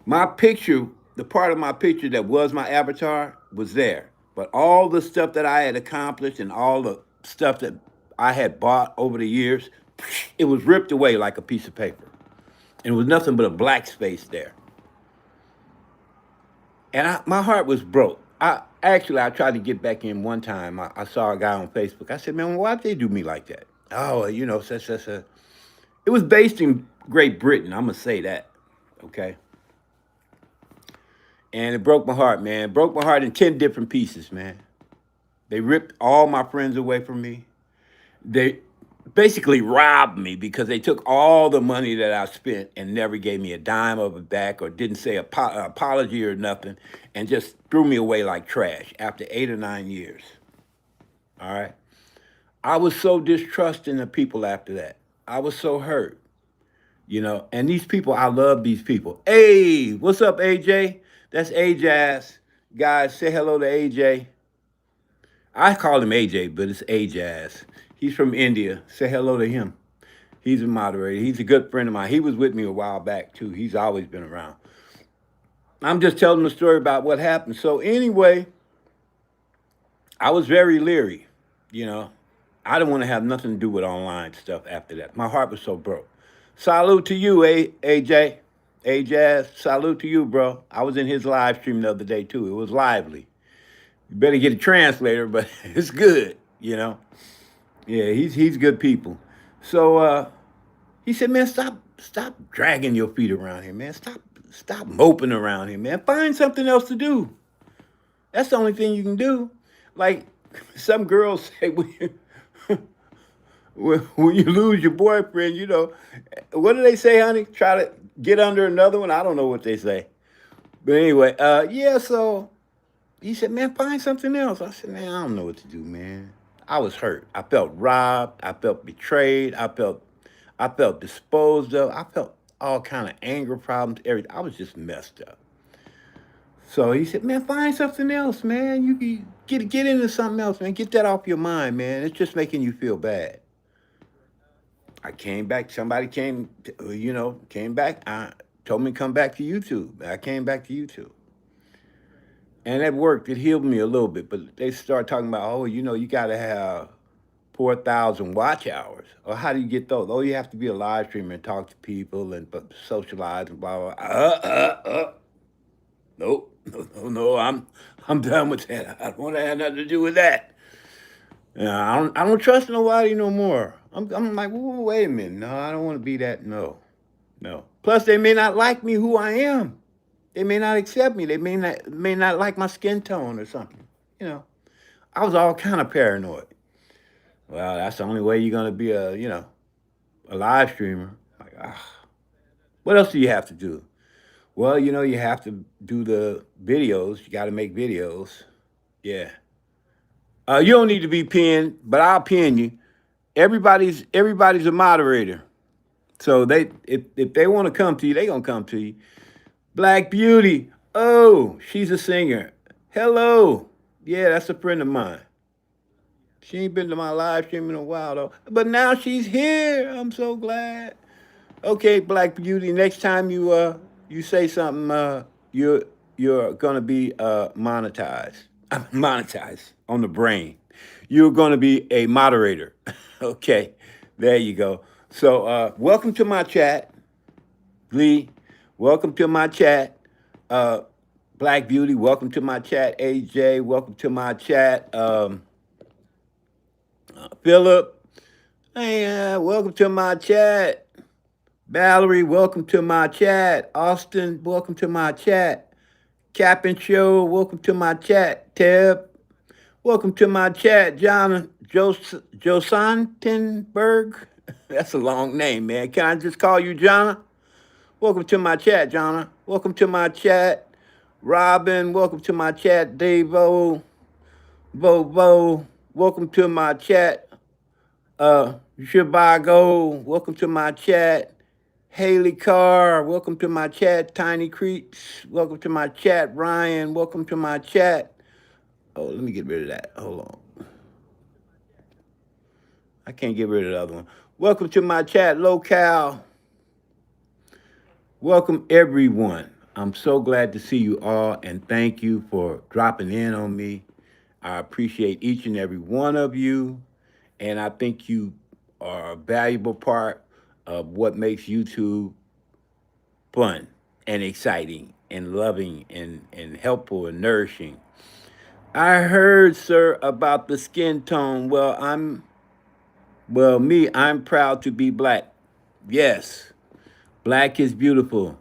S1: my picture, the part of my picture that was my avatar, was there. But all the stuff that I had accomplished and all the stuff that I had bought over the years, it was ripped away like a piece of paper. And it was nothing but a black space there. And my heart was broke. I tried to get back in one time. I saw a guy on Facebook. I said, man, why'd they do me like that? Oh, you know, it was based in Great Britain. I'm going to say that, okay? And it broke my heart, man. It broke my heart in 10 different pieces, man. They ripped all my friends away from me. They basically robbed me because they took all the money that I spent and never gave me a dime of it back or didn't say an apology or nothing and just threw me away like trash after 8 or 9 years. All right? I was so distrusting of people after that. I was so hurt, you know. And these people, I love these people. Hey, what's up, AJ? That's AJazz. Guys, say hello to AJ. I call him AJ, but it's AJazz. He's from India. Say hello to him. He's a moderator. He's a good friend of mine. He was with me a while back, too. He's always been around. I'm just telling the story about what happened. So anyway, I was very leery, you know. I didn't want to have nothing to do with online stuff after that. My heart was so broke. Salute to you, AJ. AJazz, salute to you, bro. I was in his live stream the other day, too. It was lively. You better get a translator, but it's good, you know. Yeah, he's good people. So he said, man, stop dragging your feet around here, man. Stop moping around here, man. Find something else to do. That's the only thing you can do. Like some girls say, when you lose your boyfriend, you know, what do they say, honey? Try to get under another one. I don't know what they say. But anyway, yeah, so he said, man, find something else. I said, man, I don't know what to do, man. I was hurt. I felt robbed. I felt betrayed. I felt disposed of. I felt all kind of anger problems. Everything. I was just messed up. So he said, man, find something else, man. You get into something else, man. Get that off your mind, man. It's just making you feel bad. I came back. Somebody came back. Told me to come back to YouTube. I came back to YouTube. And it worked. It healed me a little bit. But they started talking about, oh, you know, you got to have 4,000 watch hours. Or how do you get those? Oh, you have to be a live streamer and talk to people and socialize and blah, blah, blah. Nope. No. I'm done with that. I don't want to have nothing to do with that. I don't trust nobody no more. I'm like, wait a minute. No, I don't want to be that. No. Plus, they may not like me who I am. They may not accept me. They may not like my skin tone or something. You know, I was all kind of paranoid. Well, that's the only way you're gonna be a live streamer. Like, what else do you have to do? Well, you have to do the videos. You got to make videos. Yeah. You don't need to be pinned, but I'll pin you. Everybody's a moderator. So if they want to come to you, they gonna come to you. Black Beauty. Oh, she's a singer. Hello. Yeah, that's a friend of mine. She ain't been to my live stream in a while though. But now she's here. I'm so glad. Okay, Black Beauty. Next time you say something, you're gonna be monetized. Monetized on the brain. You're gonna be a moderator. Okay, there you go. So welcome to my chat, Lee. Welcome to my chat, uh, Black Beauty. Welcome to my chat, AJ. Welcome to my chat, Philip. Hey, welcome to my chat. Valerie, welcome to my chat. Austin, welcome to my chat. Captain Show, welcome to my chat. Teb, welcome to my chat. John Josantenberg. That's a long name, man. Can I just call you Jonna? Welcome to my chat, Jonna. Welcome to my chat. Robin, welcome to my chat. Davo, Vovo, welcome to my chat. Shibago, welcome to my chat. Haley Carr, welcome to my chat. Tiny Creeps, welcome to my chat. Ryan, welcome to my chat. Oh, let me get rid of that. Hold on. I can't get rid of the other one. Welcome to my chat, Locale. Welcome, everyone. I'm so glad to see you all, and thank you for dropping in on me. I appreciate each and every one of you, and I think you are a valuable part of what makes YouTube fun and exciting and loving and helpful and nourishing. I heard, sir, about the skin tone. I'm proud to be black. Yes. Black is beautiful.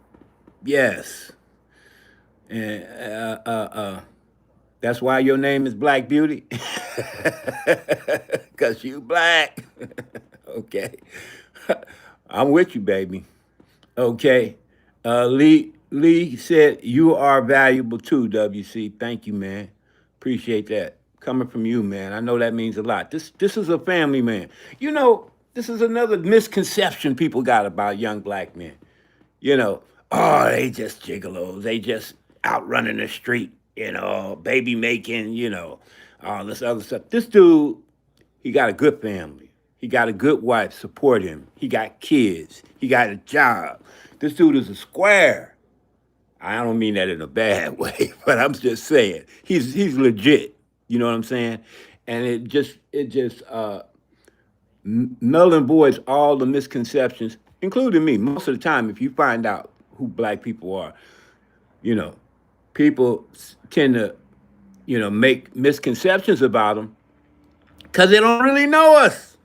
S1: Yes. And that's why your name is Black Beauty. Because you black. Okay. I'm with you, baby. Okay. Lee said you are valuable too, WC. Thank you, man. Appreciate that. Coming from you, man. I know that means a lot. This is a family man. This is another misconception people got about young black men. You know, oh, they just gigolos. They just out running the street, baby making, all this other stuff. This dude, he got a good family. He got a good wife, support him. He got kids. He got a job. This dude is a square. I don't mean that in a bad way, but I'm just saying he's legit. You know what I'm saying? And it just null and voids all the misconceptions, including me. Most of the time, if you find out who black people are, you know, people tend to, make misconceptions about them because they don't really know us.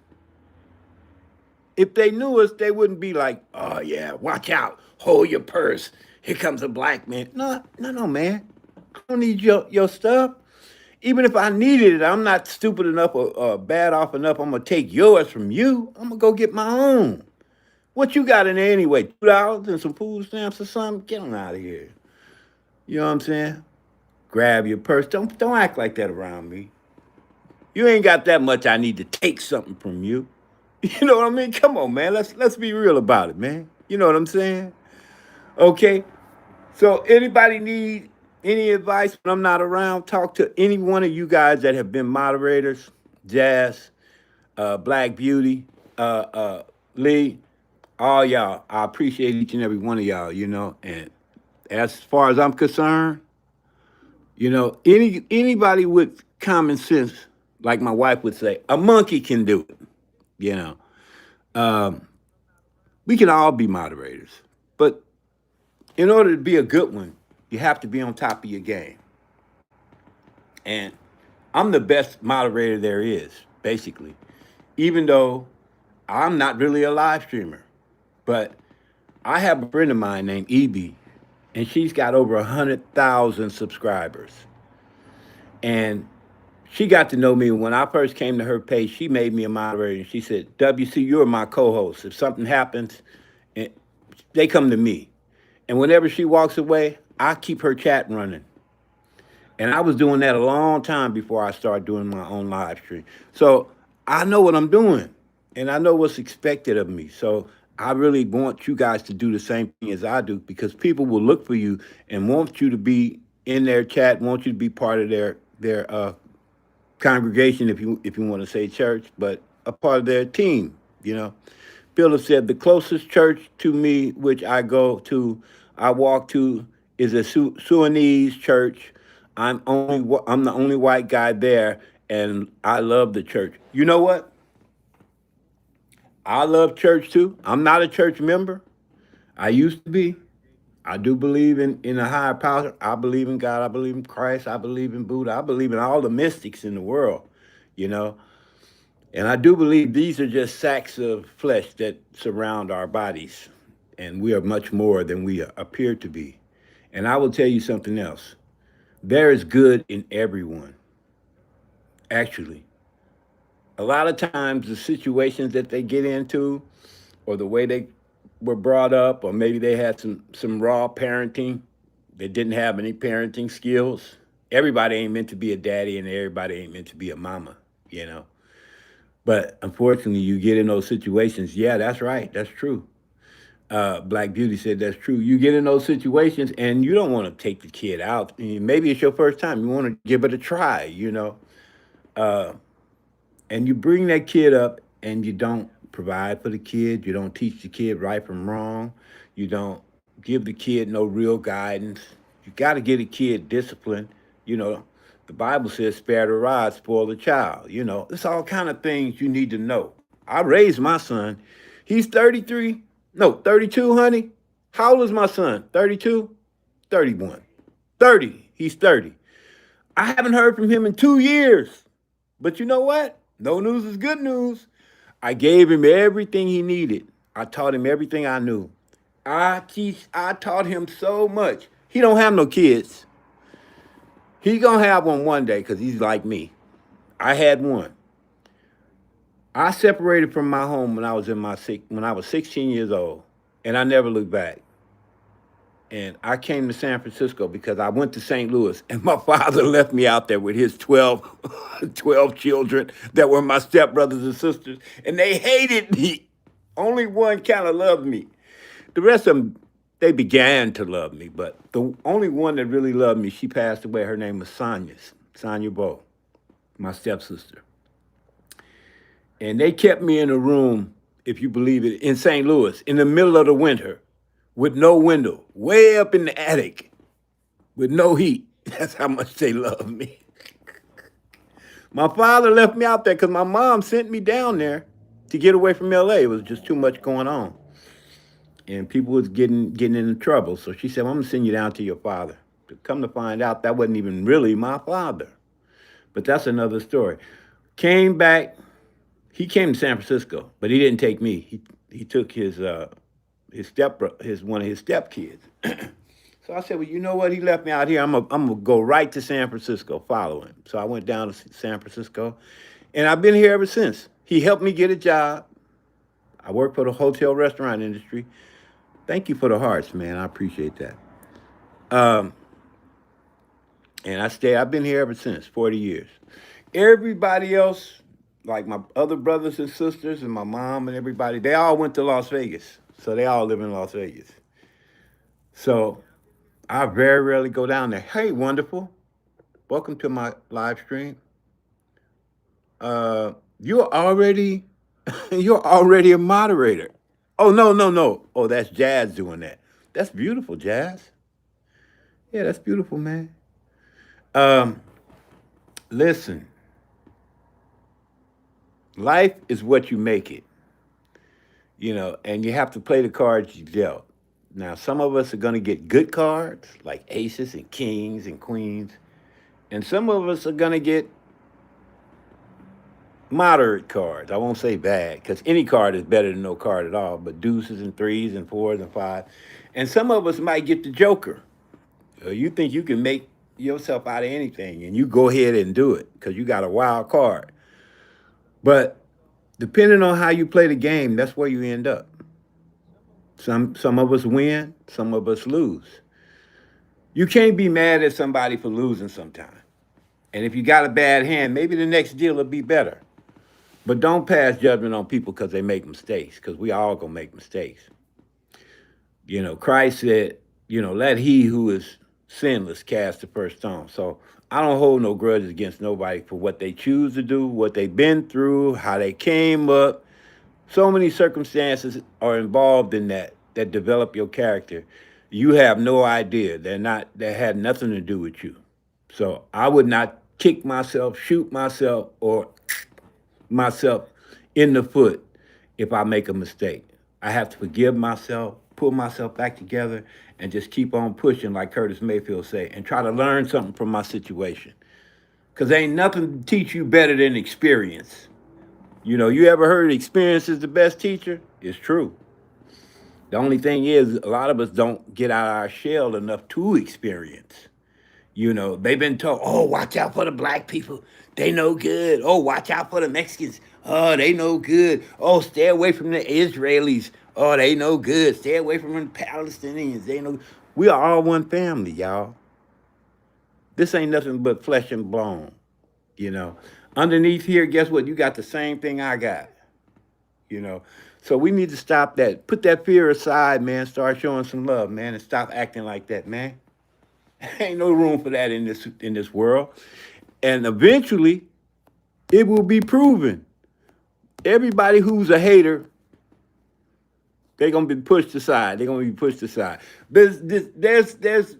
S1: If they knew us, they wouldn't be like, "Oh yeah, watch out, hold your purse. Here comes a black man." No, man. I don't need your stuff. Even if I needed it, I'm not stupid enough or bad off enough. I'm gonna take yours from you. I'm gonna go get my own. What you got in there anyway? $2 and some food stamps or something? Get on out of here. You know what I'm saying? Grab your purse. Don't act like that around me. You ain't got that much. I need to take something from you. You know what I mean? Come on, man. Let's be real about it, man. You know what I'm saying? Okay. So anybody need any advice when I'm not around? Talk to any one of you guys that have been moderators, Jazz, Black Beauty, Lee, all y'all. I appreciate each and every one of y'all, and as far as I'm concerned, anybody with common sense, like my wife would say, a monkey can do it. You know, we can all be moderators, but in order to be a good one, You have to be on top of your game. And I'm the best moderator there is, basically, even though I'm not really a live streamer. But I have a friend of mine named Evie, and she's got over 100,000 subscribers. And she got to know me when I first came to her page. She made me a moderator, and she said, "WC, you're my co-host. If something happens, and they come to me. And whenever she walks away, I keep her chat running." And I was doing that a long time before I started doing my own live stream. So I know what I'm doing, and I know what's expected of me. So I really want you guys to do the same thing as I do, because people will look for you and want you to be in their chat, want you to be part of their congregation, if you want to say church, but a part of their team. You know, Philip said the closest church to me, which I walk to, is a Sudanese church. I'm the only white guy there, and I love the church. You know what? I love church too. I'm not a church member. I used to be. I do believe in a higher power. I believe in God. I believe in Christ. I believe in Buddha. I believe in all the mystics in the world, you know. And I do believe these are just sacks of flesh that surround our bodies. And we are much more than we appear to be. And I will tell you something else. There is good in everyone, actually. A lot of times, the situations that they get into, or the way they were brought up, or maybe they had some raw parenting, they didn't have any parenting skills. Everybody ain't meant to be a daddy, and everybody ain't meant to be a mama, you know. But unfortunately, you get in those situations. Yeah, that's right. That's true. Black Beauty said that's true. You get in those situations, and you don't want to take the kid out. I mean, maybe it's your first time. You want to give it a try, you know. Uh, and you bring that kid up, and you don't provide for the kid. You don't teach the kid right from wrong. You don't give the kid no real guidance. You got to get a kid discipline. You know, the Bible says, "Spare the rod, spoil the child." You know, it's all kind of things you need to know. I raised my son. He's 33. No, 32, honey. How old is my son? 32? 31. 30. He's 30. I haven't heard from him in 2 years. But you know what? No news is good news. I gave him everything he needed. I taught him everything I knew. I taught him so much. He don't have no kids. He gonna have one day because he's like me. I had one. I separated from my home when I was 16 years old, and I never looked back. And I came to San Francisco because I went to St. Louis, and my father left me out there with his 12 children that were my stepbrothers and sisters, and they hated me. Only one kind of loved me. The rest of them, they began to love me, but the only one that really loved me, she passed away. Her name was Sonia Bowe, my stepsister. And they kept me in a room, if you believe it, in St. Louis in the middle of the winter with no window, way up in the attic with no heat. That's how much they love me. My father left me out there because my mom sent me down there to get away from LA. It was just too much going on. And people was getting into trouble. So she said, "Well, I'm gonna send you down to your father." But come to find out, that wasn't even really my father. But that's another story. Came back. He came to San Francisco, but he didn't take me. He took his one of his stepkids. So I said, "Well, you know what? He left me out here. I'm gonna go right to San Francisco, follow him." So I went down to San Francisco, and I've been here ever since. He helped me get a job. I work for the hotel restaurant industry. Thank you for the hearts, man. I appreciate that. Um, and I've been here ever since, 40 years. Everybody else, like my other brothers and sisters and my mom and everybody, they all went to Las Vegas. So they all live in Las Vegas. So I very rarely go down there. Hey, wonderful. Welcome to my live stream. You're already you're already a moderator. Oh, no, no, no. Oh, that's Jazz doing that. That's beautiful, Jazz. Yeah, that's beautiful, man. Um, Listen, life is what you make it, and you have to play the cards you dealt. Now, some of us are going to get good cards like aces and kings and queens, and some of us are going to get moderate cards. I won't say bad because any card is better than no card at all, but deuces and threes and fours and five. And some of us might get the joker. You think you can make yourself out of anything and you go ahead and do it because you got a wild card. But depending on how you play the game, that's where you end up. Some of us win, some of us lose. You can't be mad at somebody for losing sometime. And if you got a bad hand, maybe the next deal will be better. But don't pass judgment on people because they make mistakes, because we all gonna make mistakes. Christ said, let he who is sinless cast the first stone. So I don't hold no grudges against nobody for what they choose to do, what they've been through, how they came up. So many circumstances are involved in that develop your character. You have no idea. That had nothing to do with you. So I would not kick myself, shoot myself, or myself in the foot if I make a mistake. I have to forgive myself, pull myself back together, and just keep on pushing, like Curtis Mayfield say, and try to learn something from my situation. Because ain't nothing to teach you better than experience. You ever heard experience is the best teacher? It's true. The only thing is, a lot of us don't get out of our shell enough to experience. They've been told, oh, watch out for the black people. They no good. Oh, watch out for the Mexicans. Oh, they no good. Oh, stay away from the Israelis. Oh, they no good. Stay away from the Palestinians. They no. We are all one family, y'all. This ain't nothing but flesh and bone. You know, Underneath here, guess what? You got the same thing I got. You know, so we need to stop that. Put that fear aside, man. Start showing some love, man, and stop acting like that, man. Ain't no room for that in this world. And eventually, it will be proven. Everybody who's a hater, they're gonna be pushed aside. They're gonna be pushed aside. There's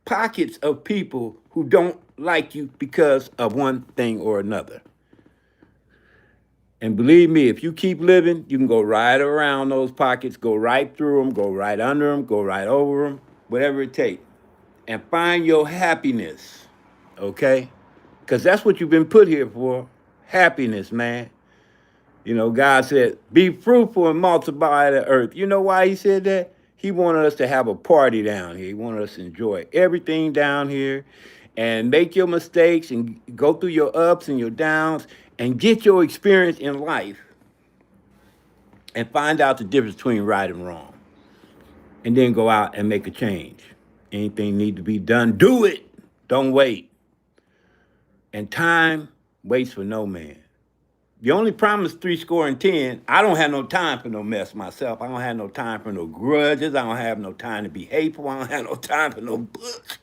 S1: pockets of people who don't like you because of one thing or another. And believe me, if you keep living, you can go right around those pockets, go right through them, go right under them, go right over them, whatever it takes. And find your happiness, okay? Because that's what you've been put here for, happiness, man. God said, be fruitful and multiply the earth. You know why he said that? He wanted us to have a party down here. He wanted us to enjoy everything down here and make your mistakes and go through your ups and your downs and get your experience in life and find out the difference between right and wrong. And then go out and make a change. Anything need to be done, do it. Don't wait. And time waits for no man. You only promised 10. I don't have no time for no mess myself. I don't have no time for no grudges. I don't have no time to be hateful. I don't have no time for no bullshit.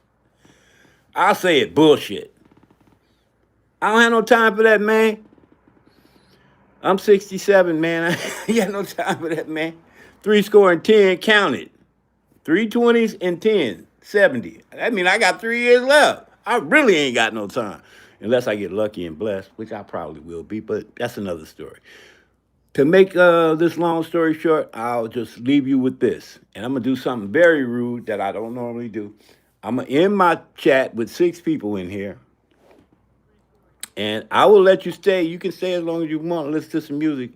S1: I'll say it, bullshit. I don't have no time for that, man. I'm 67, man. I ain't got no time for that, man. 10, count it. 320s and 10, 70. That means I got 3 years left. I really ain't got no time. Unless I get lucky and blessed, which I probably will be, but that's another story. To make this long story short, I'll just leave you with this. And I'm going to do something very rude that I don't normally do. I'm going to end my chat with 6 people in here. And I will let you stay. You can stay as long as you want and listen to some music.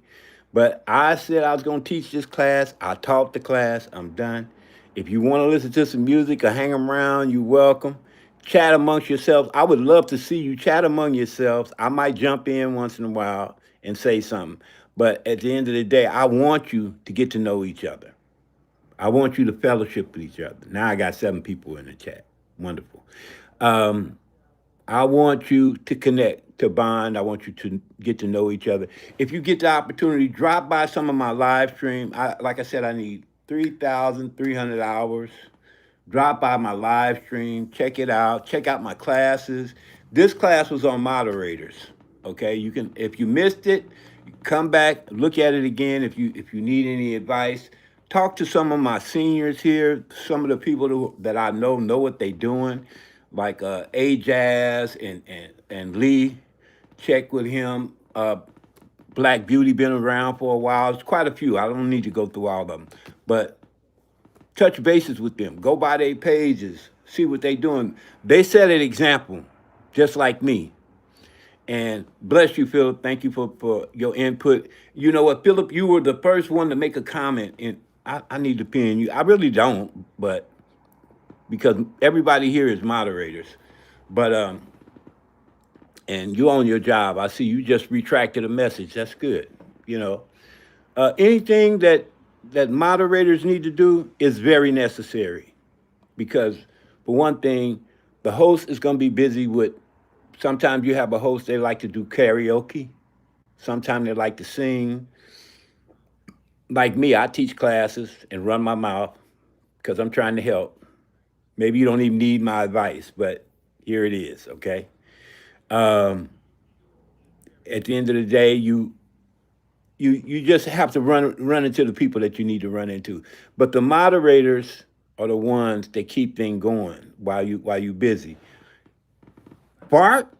S1: But I said I was going to teach this class. I taught the class. I'm done. If you want to listen to some music or hang around, you're welcome. Chat amongst yourselves. I would love to see you chat among yourselves. I might jump in once in a while and say something. But at the end of the day, I want you to get to know each other. I want you to fellowship with each other. Now I got 7 people in the chat. Wonderful. I want you to connect, to bond. I want you to get to know each other. If you get the opportunity, drop by some of my live stream. Like I said, I need 3,300 hours. Drop by my live stream, check it out, check out my classes. This class was on moderators. Okay, you can, if you missed it, come back, look at it again. If you need any advice, talk to some of my seniors here. Some of the people that I know what they're doing, like Jazz and Lee. Check with him. Black Beauty been around for a while. It's quite a few. I don't need to go through all of them, but touch bases with them. Go by their pages, see what they doing. They set an example, just like me. And bless you, Philip. Thank you for your input. You know what, Philip, you were the first one to make a comment, and I need to pin you. I really don't, but because everybody here is moderators. But and you own your job. I see you just retracted a message. That's good. You know, anything that moderators need to do is very necessary because, for one thing, the host is going to be busy with. Sometimes you have a host they like to do karaoke. Sometimes they like to sing. Like me, I teach classes and run my mouth because I'm trying to help. Maybe you don't even need my advice, but here it is. Okay. Um, at the end of the day, you just have to run into the people that you need to run into. But the moderators are the ones that keep things going while you busy. Park,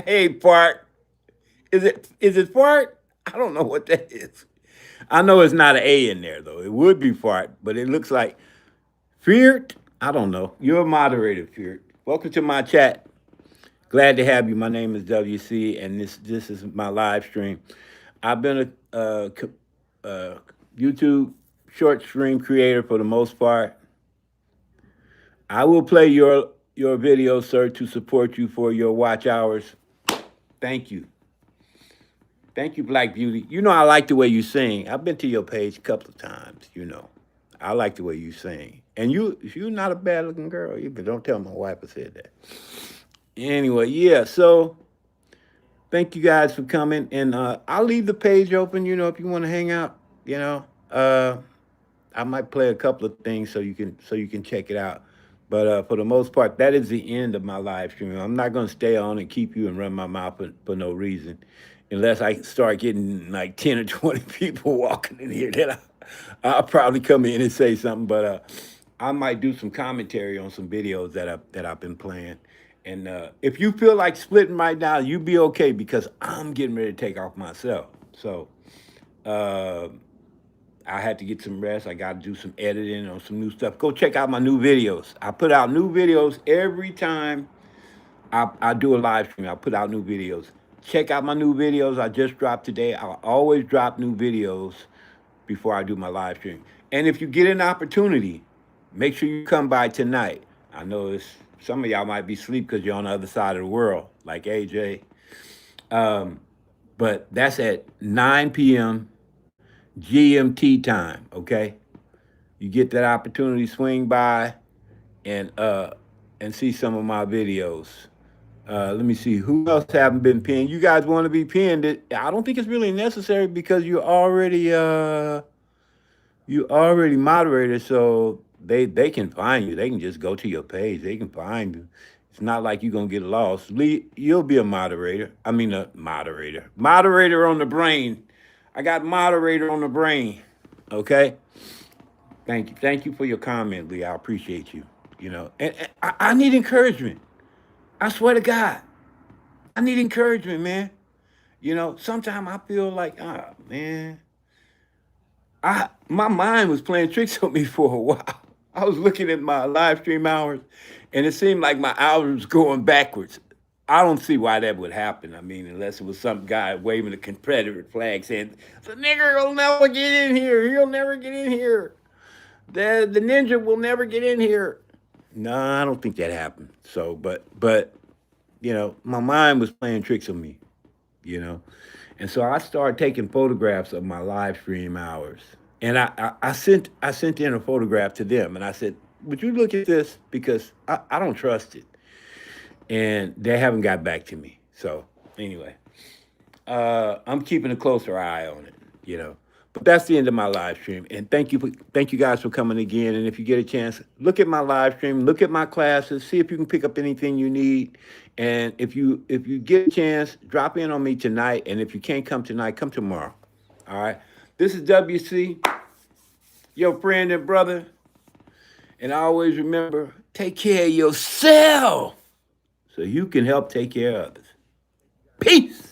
S1: hey Park, is it Park? I don't know what that is. I know it's not an A in there though. It would be Fart, but it looks like Feared. I don't know. You're a moderator, Feared. Welcome to my chat. Glad to have you. My name is WC, and this is my live stream. I've been a YouTube short stream creator for the most part. I will play your video, sir, to support you for your watch hours. Thank you. Thank you, Black Beauty. You know I like the way you sing. I've been to your page a couple of times, you know. I like the way you sing. And you're not a bad looking girl either. Don't tell my wife I said that. Anyway, yeah, so thank you guys for coming. And I'll leave the page open, you know, if you want to hang out, you know. I might play a couple of things so you can check it out. But for the most part, that is the end of my live stream. I'm not going to stay on and keep you and run my mouth for no reason, unless I start getting like 10 or 20 people walking in here. Then I'll probably come in and say something. But I might do some commentary on some videos that I've been playing. And if you feel like splitting right now, you be okay because I'm getting ready to take off myself. So. Uh, I had to get some rest. I got to do some editing on some new stuff. Go check out my new videos. I put out new videos every time I do a live stream. I put out new videos. Check out my new videos I just dropped today. I'll always drop new videos before I do my live stream. And if you get an opportunity, make sure you come by tonight. I know some of y'all might be asleep because you're on the other side of the world, like AJ. But that's at 9 p.m. GMT time, okay? You get that opportunity, swing by and see some of my videos. Let me see who else haven't been pinned. You guys want to be pinned? I don't think it's really necessary because you already moderated, so they can find you. They can just go to your page. They can find you. It's not like you're gonna get lost. You'll be a moderator. I mean a moderator. Moderator on the brain. I got moderator on the brain. Okay. Thank you. Thank you for your comment, Lee. I appreciate you. You know, and I need encouragement. I swear to God, I need encouragement, man. You know, sometimes I feel like, man, my mind was playing tricks on me for a while. I was looking at my live stream hours, and it seemed like my hours was going backwards. I don't see why that would happen. I mean, unless it was some guy waving a Confederate flag saying, "The nigger will never get in here. He'll never get in here. The ninja will never get in here." No, I don't think that happened. So, but you know, my mind was playing tricks on me. You know, and so I started taking photographs of my live stream hours. And I sent in a photograph to them, and I said, "Would you look at this because I don't trust it." And they haven't got back to me. So anyway, I'm keeping a closer eye on it, you know. But that's the end of my live stream. And thank you guys for coming again. And if you get a chance, look at my live stream, look at my classes, see if you can pick up anything you need. And if you get a chance, drop in on me tonight. And if you can't come tonight, come tomorrow. All right. This is WC, your friend and brother. And always remember, take care of yourself so you can help take care of others. Peace.